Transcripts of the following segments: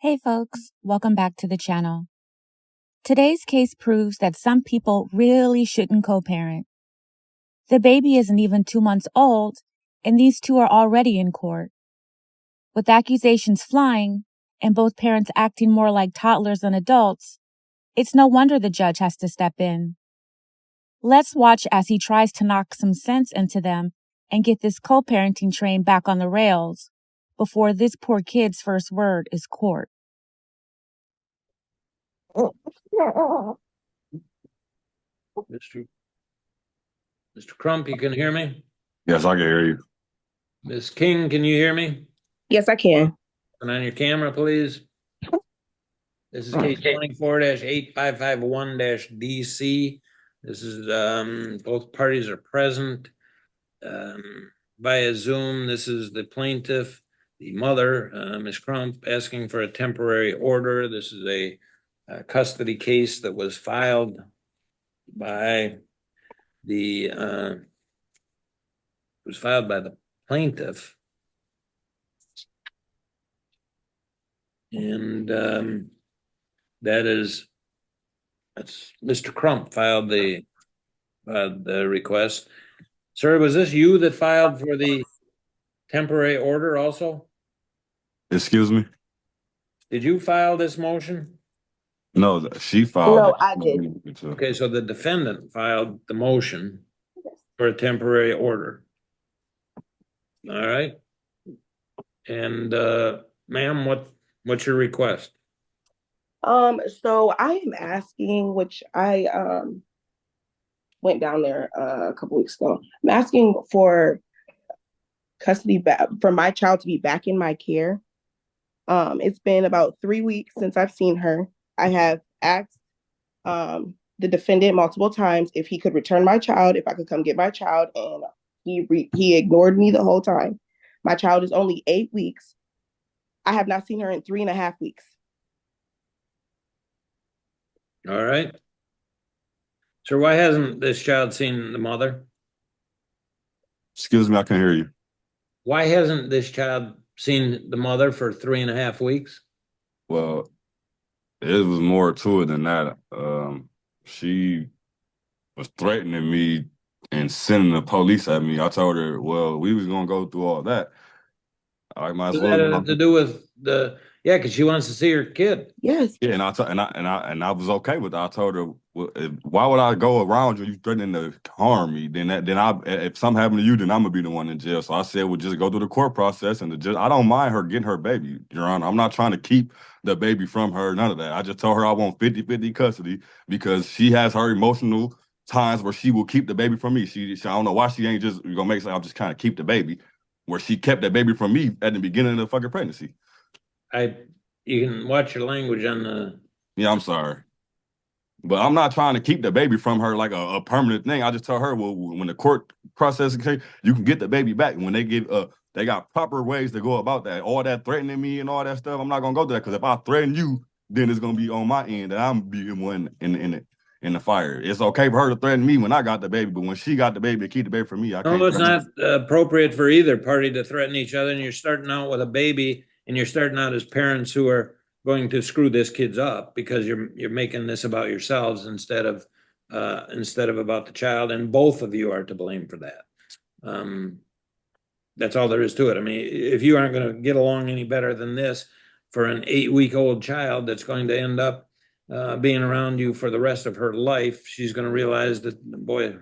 Hey folks, welcome back to the channel. Today's case proves that some people really shouldn't co-parent. The baby isn't even 2 months old, and these two are already in court. With accusations flying, and both parents acting more like toddlers than adults, it's no wonder the judge has to step in. Let's watch as he tries to knock some sense into them and get this co-parenting train back on the rails before this poor kid's first word is court. Mr. Crump, you can hear me? Yes, I can hear you. Ms. King, can you hear me? Yes, I can. Turn on your camera, please. This is case 24-8551-DC. This is, both parties are present via Zoom. This is the plaintiff, the mother, Ms. Crump, asking for a temporary order. This is a custody case that was filed by the plaintiff. And that's Mr. Crump filed the request. Sir, was this you that filed for the temporary order also? Excuse me? Did you file this motion? No, she filed. No, I did. Okay, so the defendant filed the motion for a temporary order. All right. And ma'am, what's your request? So I am asking, which I went down there a couple weeks ago. I'm asking for custody back for my child to be back in my care. It's been about 3 weeks since I've seen her. I have asked the defendant multiple times if he could return my child, if I could come get my child, and he ignored me the whole time. My child is only 8 weeks. I have not seen her in 3.5 weeks. All right. Sir, why hasn't this child seen the mother? Excuse me, I can hear you. Why hasn't this child seen the mother for 3.5 weeks? Well, it was more to it than that. She was threatening me and sending the police at me. I told her, well, we was gonna go through all that. I might as well. Does that have to do with because she wants to see her kid. Yes. Yeah, and I was okay with that. I told her, well, why would I go around you threatening to harm me? If something happened to you, then I'm gonna be the one in jail. So I said, well, just go through the court process, and I don't mind her getting her baby, Your Honor. I'm not trying to keep the baby from her, none of that. I just told her I want 50-50 custody because she has her emotional times where she will keep the baby from me. I don't know why she ain't just gonna make it like I'll just kind of keep the baby, where she kept that baby from me at the beginning of the fucking pregnancy. You can watch your language on the. Yeah, I'm sorry. But I'm not trying to keep the baby from her like a permanent thing. I just tell her, well, when the court process, you can get the baby back. And when they got proper ways to go about that. All that threatening me and all that stuff, I'm not gonna go to that because if I threaten you, then it's gonna be on my end and I'm being one in the fire. It's okay for her to threaten me when I got the baby, but when she got the baby to keep the baby from me, I can't. No, it's not appropriate for either party to threaten each other. And you're starting out with a baby, and you're starting out as parents who are going to screw this kid's up because you're making this about yourselves instead of about the child, and both of you are to blame for that. That's all there is to it. I mean, if you aren't going to get along any better than this for an 8-week-old child that's going to end up being around you for the rest of her life, she's going to realize that, boy,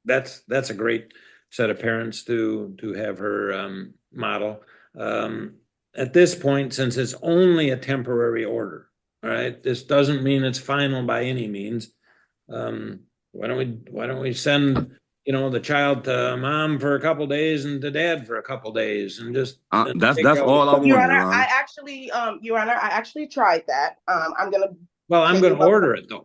that's a great set of parents to have her model. At this point, since it's only a temporary order, all right, this doesn't mean it's final by any means. Why don't we send the child to mom for a couple days and to dad for a couple days and just that's all I want, Your Honor. Your Honor, I actually tried that. I'm gonna order it though.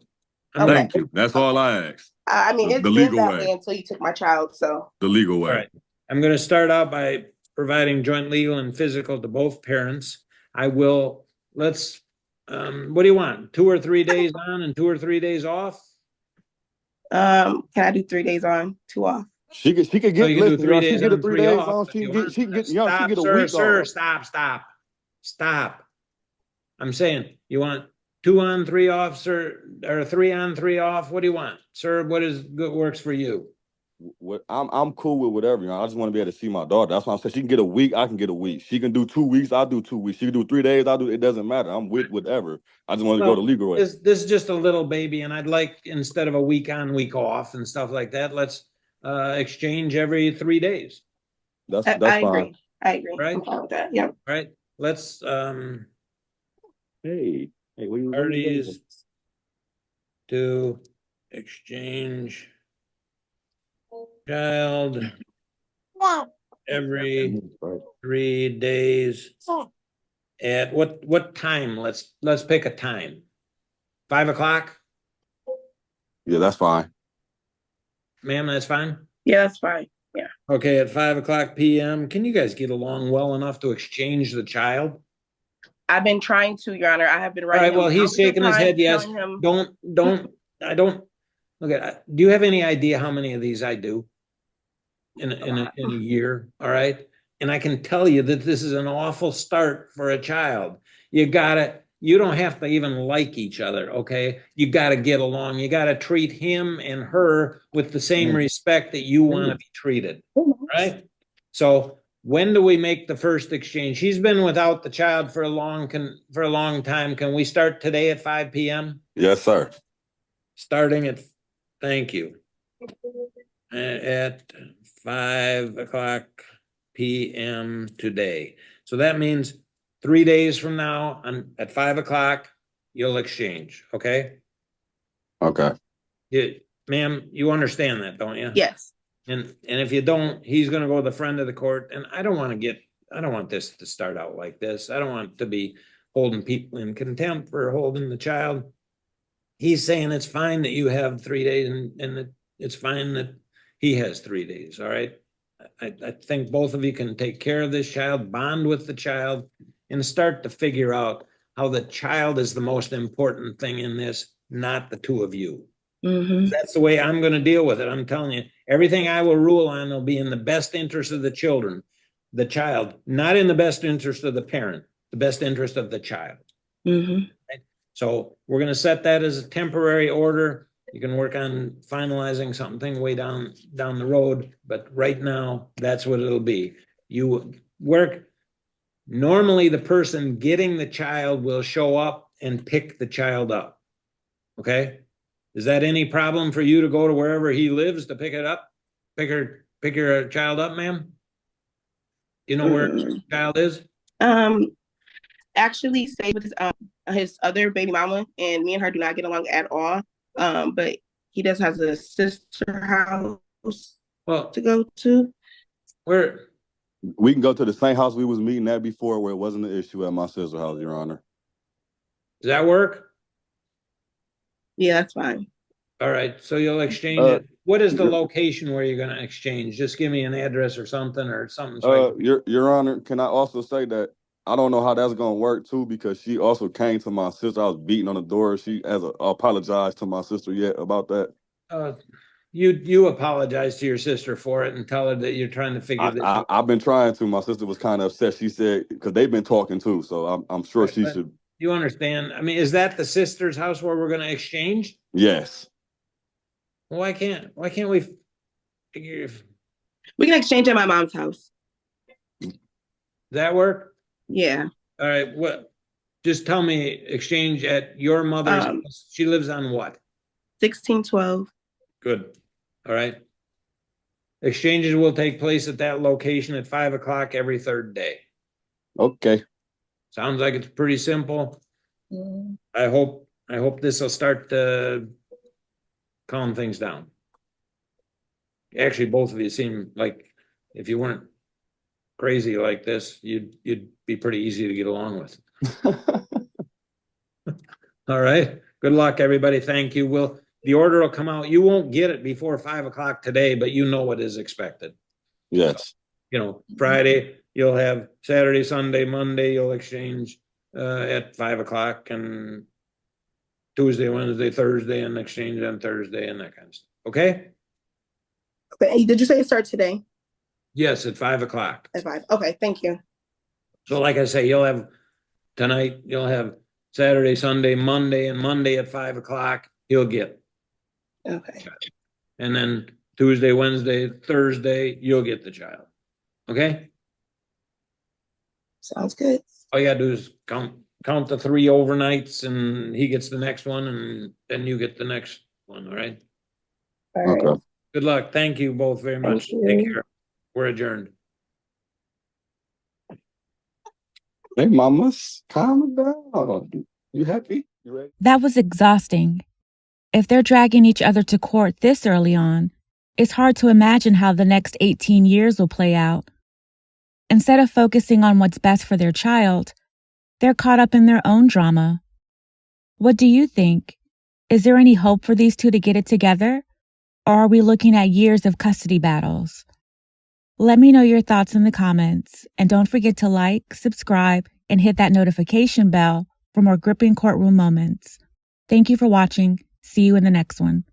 Okay. Thank you. That's all I asked. I mean, it's been that way until you took my child, so. The legal way. All right. I'm going to start out by providing joint legal and physical to both parents. What do you want? 2 or 3 days on and 2 or 3 days off? Can I do 3 days on, 2 off? She could get, so you listen, 3 days she get on, 3 days off. on. She get a week sir, off. Stop. I'm saying, you want 2 on 3 off, sir, or 3 on 3 off? What do you want, sir? What is good works for you? What I'm cool with whatever, you know. I just want to be able to see my daughter. That's why I'm saying she can get a week, I can get a week. She can do 2 weeks, I'll do 2 weeks. She can do 3 days, I'll do. It doesn't matter. I'm with whatever. I just want to go the legal way. This is just a little baby, and I'd like, instead of a week on, week off and stuff like that, let's exchange every 3 days. That's I fine. agree. I agree. Right? I'm fine with that. Yeah. Right? Let's Hey, what you parties to exchange child every 3 days. At what time? Let's pick a time. 5 o'clock, Yeah, that's fine. ma'am. That's fine. Yeah, that's fine. Yeah. Okay, at 5 o'clock p.m. Can you guys get along well enough to exchange the child? I've been trying to, Your Honor. I have been All writing right. Well, him he's thousands of shaking his times, head. Yes. telling him, Don't. I don't. Look at. Do you have any idea how many of these I do in a year? All right. And I can tell you that this is an awful start for a child. You don't have to even like each other, okay? You got to get along. You got to treat him and her with the same respect that you want to be treated, right? So when do we make the first exchange? She's been without the child for a long time. Can we start today at 5 p.m.? Yes, sir. Starting at, thank you, at 5 o'clock p.m. today. So that means 3 days from now, at 5 o'clock, you'll exchange. Okay. Okay. Ma'am, you understand that, don't you? yes. And if you don't, he's going to go to the front of the court. And I don't want this to start out like this. I don't want to be holding people in contempt for holding the child. He's saying it's fine that you have 3 days, and it's fine that he has 3 days. All right. I think both of you can take care of this child, bond with the child, and start to figure out how the child is the most important thing in this, not the two of you. Mm-hmm. That's the way I'm going to deal with it. I'm telling you, everything I will rule on will be in the best interest of the child, not in the best interest of the parent, the best interest of the child. Mm-hmm. Right? So we're going to set that as a temporary order. You can work on finalizing something way down the road, but right now, that's what it'll be. You work. Normally, the person getting the child will show up and pick the child up. Okay? Is that any problem for you to go to wherever he lives to pick it up? Pick your child up, ma'am? You know where the child is? Actually stayed with his other baby mama, and me and her do not get along at all. But he does has a sister house to go to. Where? We can go to the same house we was meeting at before, where it wasn't an issue at my sister's house, Your Honor. Does that work? Yeah, that's fine. All right, so you'll exchange it. What is the location where you're going to exchange? Just give me an address or something. So Your Honor, can I also say that I don't know how that's going to work too, because she also came to my sister. I was beating on the door. She apologized to my sister yet about that. You apologize to your sister for it and tell her that you're trying to figure this out. I've been trying to. My sister was kind of upset. She said, because they've been talking too, so I'm sure she should. You understand? I mean, is that the sister's house where we're going to exchange? Yes. Well, why can't we figure? We can exchange at my mom's house. Does that work? Yeah. All right. What? Just tell me, exchange at your mother's house. She lives on what? 1612. Good. All right. Exchanges will take place at that location at 5 o'clock every third day. Okay. Sounds like it's pretty simple. I hope this will start to calm things down. Actually, both of you seem like, if you weren't crazy like this, you'd be pretty easy to get along with. All right. Good luck, everybody. Thank you. The order will come out. You won't get it before 5 o'clock today, but you know what is expected. Yes. So, Friday, you'll have Saturday, Sunday, Monday, you'll exchange at 5 o'clock, and Tuesday, Wednesday, Thursday, and exchange on Thursday, and that kind of stuff. Okay? Okay. Did you say it starts today? Yes, at 5 o'clock. At 5. Okay, thank you. So like I say, tonight, you'll have Saturday, Sunday, Monday, and Monday at 5 o'clock, he'll get. Okay. And then Tuesday, Wednesday, Thursday, you'll get the child. Okay? Sounds good. All you gotta do is count the 3 overnights and he gets the next one and then you get the next one, all right? All right. Okay. Good luck. Thank you both very much. Thank Take you. care. We're adjourned. Hey, mamas, calm down. You happy? You ready? That was exhausting. If they're dragging each other to court this early on, it's hard to imagine how the next 18 years will play out. Instead of focusing on what's best for their child, they're caught up in their own drama. What do you think? Is there any hope for these two to get it together? Or are we looking at years of custody battles? Let me know your thoughts in the comments, and don't forget to like, subscribe, and hit that notification bell for more gripping courtroom moments. Thank you for watching. See you in the next one.